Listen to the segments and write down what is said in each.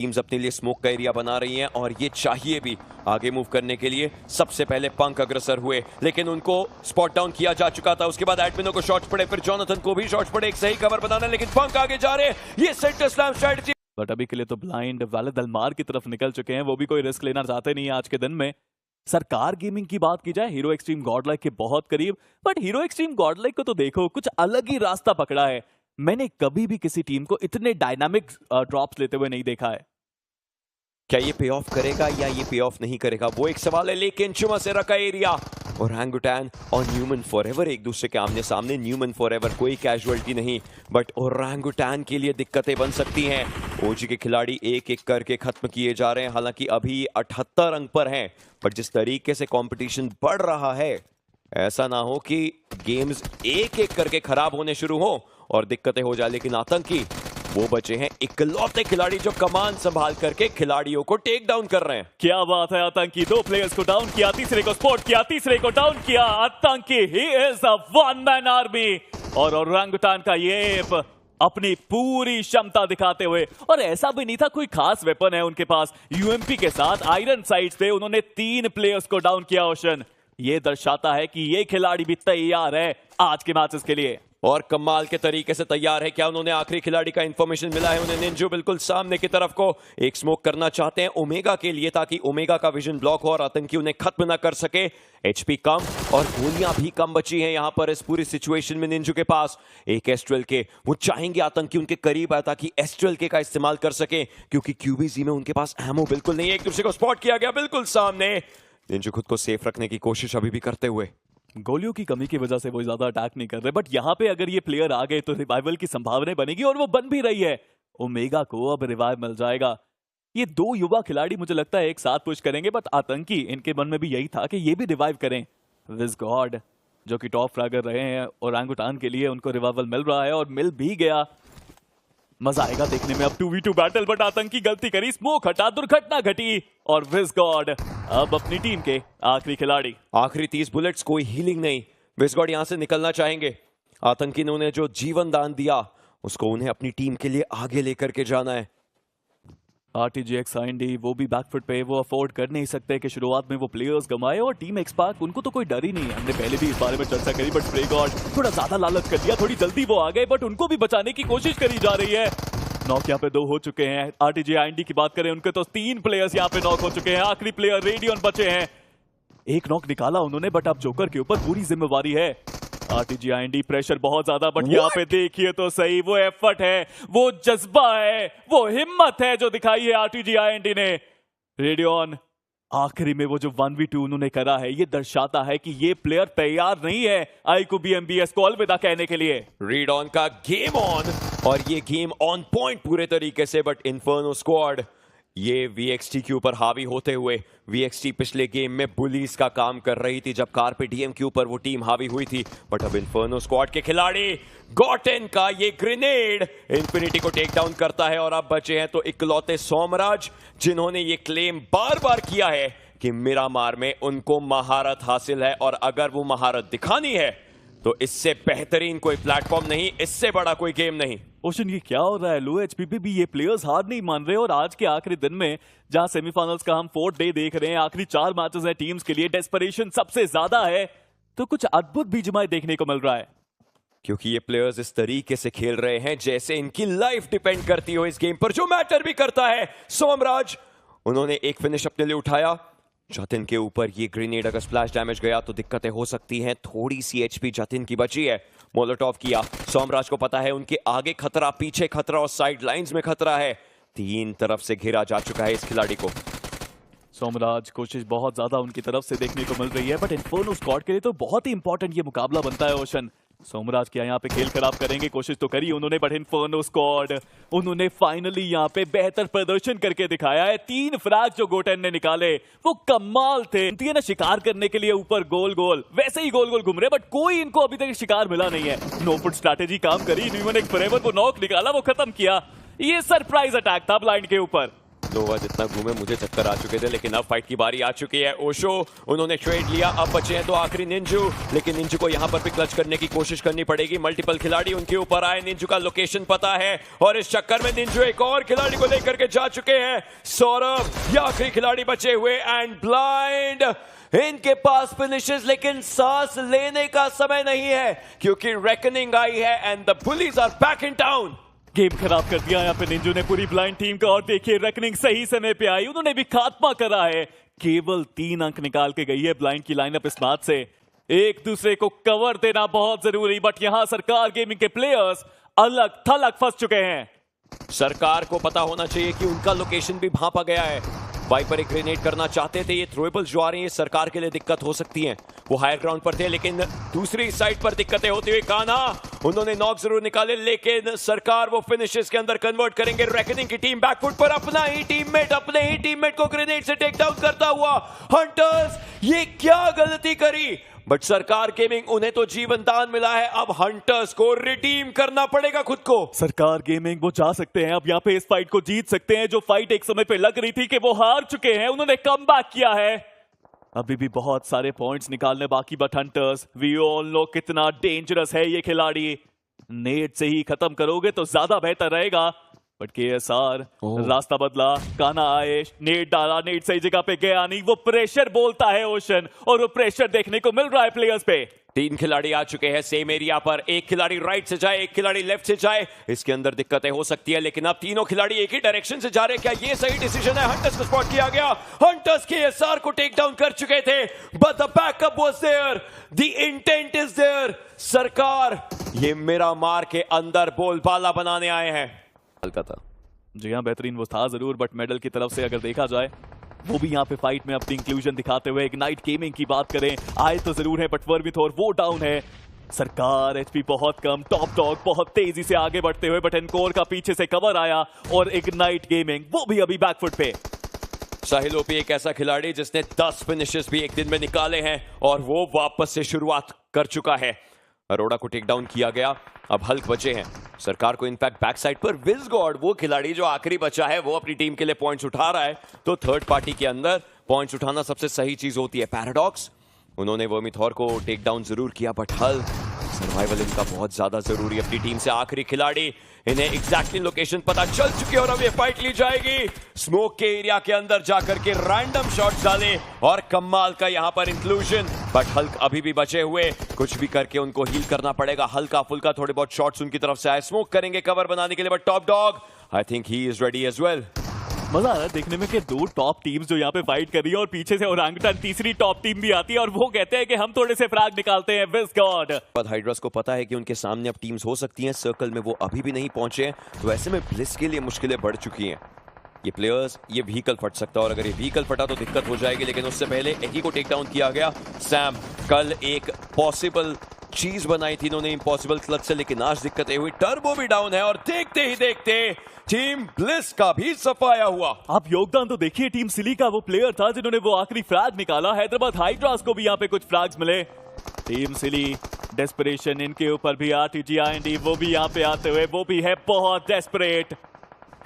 Teams अपने लिए smoke का एरिया बना रही हैं और ये चाहिए भी आगे मूव करने के लिए। सबसे पहले पंक अग्रसर हुए लेकिन उनको स्पॉट डाउन किया जा चुका था। उसके बाद एडमिनो को शॉट्स पड़े, फिर जोनाथन को भी शॉट्स पड़े, एक सही कवर बनाना, लेकिन पंक आगे जा रहे हैं। ये सेंटर स्लैम स्ट्रेटजी, बट अभी के लिए तो ब्लाइंड वाले दलमार की तरफ निकल चुके हैं। वो भी कोई रिस्क लेना चाहते नहीं है आज के दिन में। सरकार गेमिंग की बात की जाए, हीरो एक्सट्रीम गॉडलाइक के बहुत करीब, बट हीरो एक्सट्रीम गॉडलाइक को तो देखो कुछ अलग ही रास्ता पकड़ा है। मैंने कभी भी किसी टीम को इतने डायनामिक ड्रॉप्स लेते हुए नहीं देखा है। क्या ये पे ऑफ करेगा या ये पे ऑफ नहीं करेगा, वो एक सवाल है। लेकिन चुमा से रखा एरिया, ओरंगुटान और न्यूमन फॉरएवर एक दूसरे के आमने सामने। न्यूमन फॉरएवर कोई कैजुअलिटी नहीं, बट ओरंगुटान के लिए दिक्कतें बन सकती हैं। ओजी के खिलाड़ी एक एक करके खत्म किए जा रहे हैं। हालांकि अभी 78 अंक पर हैं, पर जिस तरीके से कंपटीशन बढ़ रहा है, ऐसा ना हो कि गेम्स एक एक करके खराब होने शुरू हो और दिक्कतें हो जाए। लेकिन आतंकी वो बचे हैं इकलौते खिलाड़ी जो कमान संभाल करके खिलाड़ियों को टेक डाउन कर रहे हैं। क्या बात है, आतंकी 2 प्लेयर्स को डाउन किया, तीसरे को स्पॉट किया, तीसरे को डाउन किया। आतंकी he is a one man army और ओरंगुटान का ये अपनी पूरी क्षमता दिखाते हुए, और ऐसा भी नहीं था कोई खास वेपन है उनके पास। यूएमपी के साथ आयरन साइट्स पे उन्होंने 3 प्लेयर्स को डाउन किया। ओशन, ये दर्शाता है कि ये खिलाड़ी भी तैयार है आज के मैचेस के लिए और कमाल के तरीके से तैयार है। क्या उन्होंने आखिरी खिलाड़ी का इंफॉर्मेशन मिला है उन्हें? निंजो बिल्कुल सामने की तरफ को एक स्मोक करना चाहते हैं ओमेगा के लिए, ताकि ओमेगा का विजन ब्लॉक हो और आतंकी उन्हें खत्म ना कर सके। एचपी कम और गोलियां भी कम बची हैं यहां पर इस पूरी सिचुएशन में। निंजो के पास एक एस्ट्रल के, वो चाहेंगे आतंकी उनके करीब आए ताकि एस्ट्रल के का इस्तेमाल कर सके, क्योंकि क्यूबीजी में उनके पास एमो बिल्कुल नहीं है। एक दूसरे को स्पॉट किया गया बिल्कुल सामने। निंजो खुद को सेफ रखने की कोशिश अभी भी करते हुए, गोलियों की कमी की वजह से वो ज्यादा अटैक नहीं कर रहे, बट यहाँ पे अगर ये प्लेयर आ गए तो रिवाइवल की संभावना बनेगी और वो बन भी रही है। ओमेगा को अब रिवाइव मिल जाएगा। ये 2 युवा खिलाड़ी मुझे लगता है एक साथ पुश करेंगे, बट आतंकी इनके मन में भी यही था कि ये भी रिवाइव करें। विज गॉड जो कि टॉप फ्रैगर रहे हैं ओरंगुटान के लिए, उनको रिवाइवल मिल रहा है और मिल भी गया। मजा आएगा देखने में अब 2v2 बैटल, बट आतंकी गलती करी, स्मोक हटा, दुर्घटना घटी और विज गॉड अब अपनी टीम के आखिरी खिलाड़ी। आखिरी 30 बुलेट्स, कोई हीलिंग नहीं। विज गॉड यहां से निकलना चाहेंगे। आतंकी ने उन्हें जो जीवन दान दिया उसको उन्हें अपनी टीम के लिए आगे लेकर के जाना है। RTGX IND वो भी बैकफुट पे, वो अफोर्ड कर नहीं सकते कि शुरुआत में वो प्लेयर्स गंवाए, और टीम एक्सपार्क उनको तो कोई डर ही नहीं है। हमने पहले भी इस बारे में चर्चा करी, बट स्प्रे गॉड थोड़ा ज्यादा लालच कर दिया, थोड़ी जल्दी वो आ गए, बट उनको भी बचाने की कोशिश करी जा रही है। नॉक यहाँ पे 2 हो चुके हैं। RTG IND की बात करें, उनके तो 3 प्लेयर्स यहाँ पे नॉक हो चुके हैं। आखिरी प्लेयर रेडियन बचे हैं। एक नॉक निकाला उन्होंने, बट अब जोकर के ऊपर पूरी जिम्मेवारी है। RTG IND प्रेशर बहुत ज्यादा, बट यहाँ पे देखिए तो सही, वो एफर्ट है, वो जज्बा है, वो हिम्मत है जो दिखाई है RTG IND ने। रेडियन आखिरी में वो जो 1v2 उन्होंने करा है, ये दर्शाता है कि ये प्लेयर तैयार नहीं है IQB को अलविदा कहने के लिए। रीड ऑन का गेम ऑन, और ये गेम ऑन पॉइंट पूरे तरीके से, बट इन्फर्नो स्क्वाड ये VXT के ऊपर हावी होते हुए, VXT पिछले गेम में बुलीज का काम कर रही थी जब कारपे डीएम के ऊपर वो टीम हावी हुई थी, बट अब इन्फर्नो स्क्वाड के खिलाड़ी गॉटेन का ये ग्रेनेड इंफिनिटी को टेक डाउन करता है। और अब बचे हैं तो इकलौते सोमराज, जिन्होंने ये क्लेम बार बार किया है कि मिरामार में उनको महारत हासिल है, और अगर वो महारत दिखानी है तो इससे बेहतरीन कोई प्लेटफॉर्म नहीं, इससे बड़ा कोई गेम नहीं। ओशन, ये क्या हो रहा है? लो एचपी पे भी ये प्लेयर्स हार नहीं मान रहे, और आज के आखिरी दिन में जहां सेमीफाइनल्स का हम 4th डे देख रहे हैं, आखिरी 4 मैचेस हैं टीम्स के लिए, डेस्परेशन सबसे ज्यादा है, तो कुछ अद्भुत बीजमाई देखने को मिल रहा है। क्योंकि ये प्लेयर्स इस तरीके से खेल रहे हैं जैसे इनकी लाइफ डिपेंड करती हो इस गेम पर, जो मैटर भी करता है। सोमराज, उन्होंने एक फिनिश अपने लिए उठाया। जतिन के ऊपर ये ग्रेनेड अगर स्प्लैश डैमेज गया तो दिक्कतें हो सकती हैं। थोड़ी सी एचपी जतिन की बची है। मोलोटॉव किया, सोमराज को पता है उनके आगे खतरा, पीछे खतरा और साइड लाइंस में खतरा है। 3 तरफ से घेरा जा चुका है इस खिलाड़ी को। सोमराज कोशिश बहुत ज्यादा उनकी तरफ से देखने को मिल रही है, बट इन्फर्नो स्क्वाड के लिए तो बहुत ही इंपॉर्टेंट ये मुकाबला बनता है। ओशन, सोमराज क्या यहाँ पे खेल खराब करेंगे? कोशिश तो करी उन्होंने, बट इन्फर्नो स्क्वाड उन्होंने फाइनली यहाँ पे बेहतर प्रदर्शन करके दिखाया है। 3 फ्रैग जो गोटेन ने निकाले वो कमाल थे ना, शिकार करने के लिए ऊपर गोल गोल वैसे ही गोल गोल घूम रहे, बट कोई इनको अभी तक शिकार मिला नहीं है। नो फुट स्ट्रैटेजी काम करी, न्यूमन एक फॉरएवर को नॉक निकाला, वो खत्म किया। ये सरप्राइज अटैक था ब्लाइंड के ऊपर। नोवा जितना घूमे मुझे चक्कर आ चुके थे, लेकिन अब फाइट की बारी आ चुकी है। ओशो उन्होंने ट्रेड लिया, अब बचे हैं तो आखिरी निंजू, लेकिन निंजू को यहाँ पर भी क्लच करने की कोशिश करनी पड़ेगी। मल्टीपल खिलाड़ी उनके ऊपर आए, निंजू का लोकेशन पता है और इस चक्कर में निंजू एक और खिलाड़ी को लेकर के जा चुके हैं। सौरभ ये आखिरी खिलाड़ी बचे हुए एंड ब्लाइंड इनके पास फिनिशेस, लेकिन सांस लेने का समय नहीं है क्योंकि रेकनिंग आई है and the bullies are back in town. Game खराब कर दिया यहाँ पे निंजू ने पूरी ब्लाइंड टीम का, और देखिए रेकनिंग सही समय पे आई, उन्होंने भी खात्मा करा है। केवल 3 अंक निकाल के गई है ब्लाइंड की लाइनअप इस मैच से। एक दूसरे को कवर देना बहुत जरूरी, बट यहाँ सरकार गेमिंग के प्लेयर्स अलग थलग फंस चुके हैं। सरकार को पता होना चाहिए कि उनका लोकेशन भी भांपा गया है। वाइपर एक ग्रेनेड करना चाहते थे, ये थ्रोएबल्स जो आ रही हैं सरकार के लिए दिक्कत हो सकती हैं। वो हायर ग्राउंड पर थे, लेकिन दूसरी साइड पर दिक्कतें होती हुई कान्हा उन्होंने नॉक जरूर निकाले, लेकिन सरकार वो फिनिशेस के अंदर कन्वर्ट करेंगे। रेकनिंग की टीम बैकफुट पर, अपने ही टीममेट को ग्रेनेड से टेक डाउन करता हुआ। हंटर्स ये क्या गलती करी, बट सरकार गेमिंग उन्हें तो जीवन दान मिला है, अब हंटर्स को रिडीम करना पड़ेगा खुद को। सरकार गेमिंग वो जा सकते हैं अब यहाँ पे, इस फाइट को जीत सकते हैं। जो फाइट एक समय पे लग रही थी कि वो हार चुके हैं, उन्होंने कमबैक किया है। अभी भी बहुत सारे पॉइंट्स निकालने बाकी, but hunters we all know कितना डेंजरस है ये खिलाड़ी। नेट से ही खत्म करोगे तो ज्यादा बेहतर रहेगा, बट KSR रास्ता बदला, कान्हा आए, नेट डाला, नेट सही जगह पे गया नहीं, वो प्रेशर बोलता है ओशन, और वो प्रेशर देखने को मिल रहा है प्लेयर्स पे। 3 खिलाड़ी आ चुके हैं सेम एरिया पर, एक खिलाड़ी राइट से जाए, एक खिलाड़ी लेफ्ट से जाए, इसके अंदर दिक्कतें हो सकती है, लेकिन अब तीनों खिलाड़ी एक ही डायरेक्शन से जा रहे हैं। क्या ये सही डिसीजन है? हंटर्स को स्पॉट किया गया, हंटर्स KSR को टेक डाउन कर चुके थे, but the backup was there, the intent is there. सरकार ये मेरा मार के अंदर बोलबाला बनाने आए हैं। कलकत्ता जी हाँ, बेहतरीन वो था जरूर, बट मेडल की तरफ से अगर देखा जाए वो भी यहाँ पे फाइट में अपनी इंक्लूजन दिखाते हुए। इग्नाइट गेमिंग की बात करें, आए तो जरूर है, बट वर्मिथोर वो डाउन है। सरकार HP बहुत कम, टॉप डॉग बहुत तेजी से आगे बढ़ते हुए, बट एनकोर का पीछे से कवर आया, और इग्नाइट गेमिंग वो भी अभी बैकफुट पे। साहिल ओपी एक ऐसा खिलाड़ी जिसने 10 फिनिशेस भी एक दिन में निकाले हैं, और वो वापस से शुरुआत कर चुका है। अरोड़ा को टेक डाउन किया गया, अब हल्क बचे हैं। सरकार को इनफैक्ट बैक साइड पर विज़गॉड वो खिलाड़ी जो आखिरी बचा है, वो अपनी टीम के लिए पॉइंट्स उठा रहा है, तो थर्ड पार्टी के अंदर पॉइंट्स उठाना सबसे सही चीज होती है। पैराडॉक्स उन्होंने वर्मिथोर को टेक डाउन जरूर किया, बट हल्क सर्वाइवल इनका बहुत ज्यादा जरूरी है। अपनी टीम से आखिरी खिलाड़ी, इन्हें एग्जैक्टली लोकेशन पता चल चुकी है, और अब ये फाइट ली जाएगी। स्मोक के एरिया के अंदर जाकर के रैंडम शॉट्स डाले, और कमाल का यहां पर इंक्लूजन, बट हल्क अभी भी बचे हुए, कुछ भी करके उनको हील करना पड़ेगा। हल्का फुल्का थोड़े बहुत शॉट्स उनकी तरफ से आए, स्मोक करेंगे कवर बनाने के लिए, but top dog I think he is ready as well. मजा आ रहा है देखने में कि 2 टॉप टीम्स जो यहाँ पे फाइट कर रही है, और पीछे से ओरांगुटान तीसरी टॉप टीम भी आती है, और वो कहते हैं कि हम थोड़े से फ्रैग निकालते हैं। विज़गॉड पर हाइड्रास को पता है कि उनके सामने अब टीम्स हो सकती हैं, सर्कल में वो अभी भी नहीं पहुंचे हैं, तो ऐसे में ब्लिस के लिए मुश्किलें बढ़ चुकी हैं। ये प्लेयर्स, ये व्हीकल फट सकता है, और अगर ये व्हीकल फटा तो दिक्कत हो जाएगी, लेकिन उससे पहले एकी को टेक डाउन किया गया। सैम कल एक पॉसिबल चीज बनाई थी इन्होंने इम्पॉसिबल क्लच से, लेकिन आज दिक्कतें हुई। टर्बो भी डाउन है, और देखते ही देखते टीम ब्लिस का भी सफाया हुआ। आप योगदान तो देखिए, टीम सिली का वो प्लेयर था जिन्होंने वो आखिरी फ्रैग निकाला। हैदराबाद हाइड्रास को भी यहाँ पे कुछ फ्रैग्स मिले। टीम सिली डेस्परेशन, इनके ऊपर भी RTG IND वो भी यहाँ पे आते हुए, वो भी है बहुत डेस्परेट।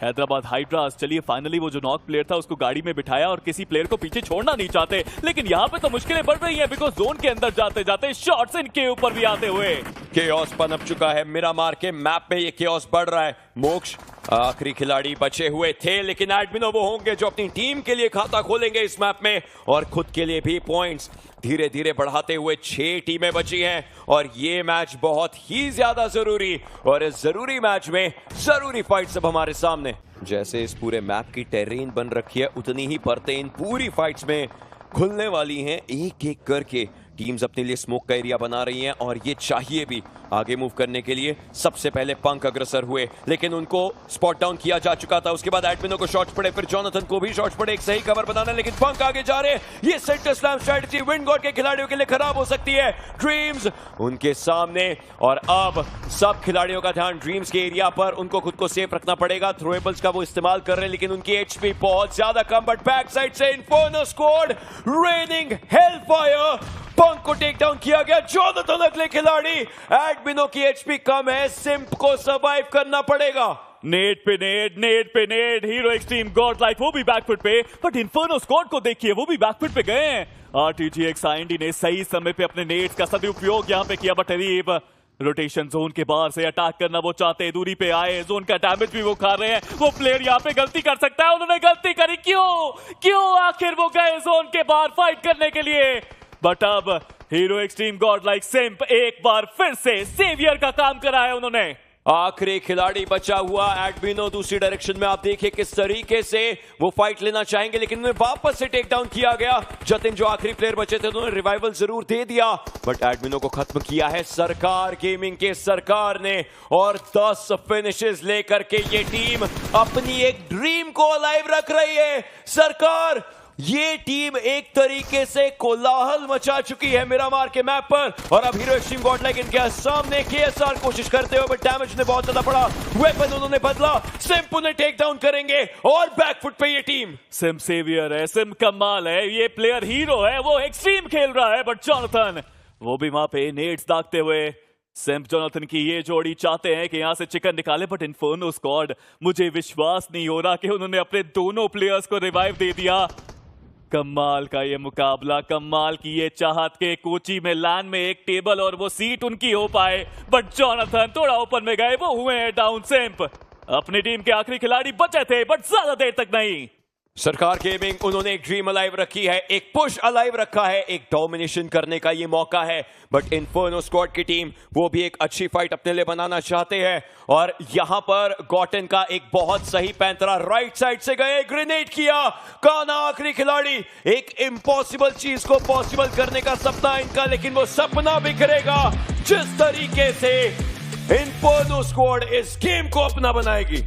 हैदराबाद हाइड्रास, चलिए फाइनली वो जो नॉक प्लेयर था उसको गाड़ी में बिठाया, और किसी प्लेयर को पीछे छोड़ना नहीं चाहते, लेकिन यहाँ पे तो मुश्किलें बढ़ रही हैं, बिकॉज जोन के अंदर जाते जाते शॉट्स इनके ऊपर भी आते हुए। केओस पनप चुका है, मेरा मार के मैप पे ये केओस बढ़ रहा है। मोक्ष आखिरी खिलाड़ी बचे हुए थे, लेकिन एडमिनो वो होंगे जो अपनी टीम के लिए खाता खोलेंगे इस मैप में, और खुद के लिए भी पॉइंट्स धीरे धीरे बढ़ाते हुए। 6 टीमें बची हैं, और ये मैच बहुत ही ज्यादा जरूरी, और इस जरूरी मैच में जरूरी फाइट सब हमारे सामने। जैसे इस पूरे मैप की टेरेन बन रखी है, उतनी ही परतें इन पूरी फाइट्स में खुलने वाली हैं, एक एक करके। टीम्स अपने लिए स्मोक का एरिया बना रही हैं, और ये चाहिए भी आगे मूव करने के लिए। सबसे पहले पंक अग्रसर हुए, लेकिन उनको स्पॉट डाउन किया जा चुका था। उसके बाद एडमिनो को शॉट्स पड़े, फिर जोनाथन को भी शॉट्स पड़े, एक सही कवर बनाना, लेकिन पंक आगे जा रहे। ये centre slam strategy wind God के खिलाड़ियों के लिए खराब हो सकती है। ड्रीम्स उनके सामने, और अब सब खिलाड़ियों का ध्यान ड्रीम्स के एरिया पर, उनको खुद को सेफ रखना पड़ेगा। थ्रोएबल्स का वो इस्तेमाल कर रहे हैं, लेकिन उनकी HP बहुत ज्यादा कम, बट बैक साइड से इन्फर्नो स्क्वाड रेनिंग हेलफायर, पंक को टेक डाउन किया गया। जोनाथन अगले खिलाड़ी, एडमिनो की HP कम है, सिम्प को सर्वाइव करना पड़ेगा। नेट पे net hero extreme god like वो भी बैकफुट पे, बट इन्फर्नो स्क्वाड को देखिए वो भी बैकफुट पे गए हैं। RTGX IND ने सही समय पे अपने नेट्स का सदुपयोग यहाँ पे किया, बट अरीब रोटेशन जोन के बाहर से अटैक करना वो चाहते हैं, दूरी पे आए, जोन का डैमेज भी वो खा रहे हैं। वो प्लेयर यहाँ पे गलती कर सकता है, उन्होंने गलती करी, क्यों आखिर वो गए जोन के बाहर फाइट करने के लिए। बट अब hero extreme god like simp एक बार फिर से सेवियर का काम करा है उन्होंने। आखिरी खिलाड़ी बचा हुआ एडमिनो दूसरी डायरेक्शन में, आप देखिए किस तरीके से वो फाइट लेना चाहेंगे, लेकिन उन्हें वापस से टेक डाउन किया गया। जतिन जो आखिरी प्लेयर बचे थे उन्होंने रिवाइवल जरूर दे दिया, बट एडमिनो को खत्म किया है सरकार गेमिंग के सरकार ने, और 10 फिनिशेस लेकर के ये टीम अपनी एक ड्रीम को अलाइव रख रही है। सरकार ये टीम एक तरीके से कोलाहल मचा चुकी है मिरामार के मैप पर, और अब हीरो एक्सट्रीम गॉडलाइक इनके सामने KSR कोशिश करते हुए, बट डैमेज ने बहुत ज्यादा पड़ा। वेपन उन्होंने बदला, सिम्प उन्हें टेक डाउन करेंगे, और बैकफुट पे ये टीम। सिम सेवियर है, सिम कमाल है, ये प्लेयर हीरो है, वो एक्सट्रीम खेल रहा है, बट जॉनथन वो भी वहां पे नेट्स दागते हुए। सिम्प जॉनथन की ये जोड़ी चाहते हैं कि यहां से चिकन निकाले, बट इन्फर्नो स्क्वाड मुझे विश्वास नहीं हो रहा कि उन्होंने अपने दोनों प्लेयर्स को रिवाइव दे दिया। कमाल का ये मुकाबला, कमाल की ये चाहत के कोची में लैंड में एक टेबल और वो सीट उनकी हो पाए, बट जॉनथन थोड़ा ओपन में गए, वो हुए हैं डाउन। सिम्प अपनी टीम के आखिरी खिलाड़ी बचे थे, बट ज्यादा देर तक नहीं। सरकार गेमिंग उन्होंने एक ड्रीम अलाइव रखी है, एक पुश अलाइव रखा है, एक डोमिनेशन करने का ये मौका है, बट इन्फर्नो स्क्वाड की टीम वो भी एक अच्छी फाइट अपने लिए बनाना चाहते हैं। और यहां पर गॉटन का एक बहुत सही पैंतरा राइट साइड से गए, ग्रेनेड किया, काना आखिरी खिलाड़ी, एक इम्पॉसिबल चीज को पॉसिबल करने का सपना इनका, लेकिन वो सपना बिखरेगा जिस तरीके से इन्फर्नो स्क्वाड इस गेम को अपना बनाएगी।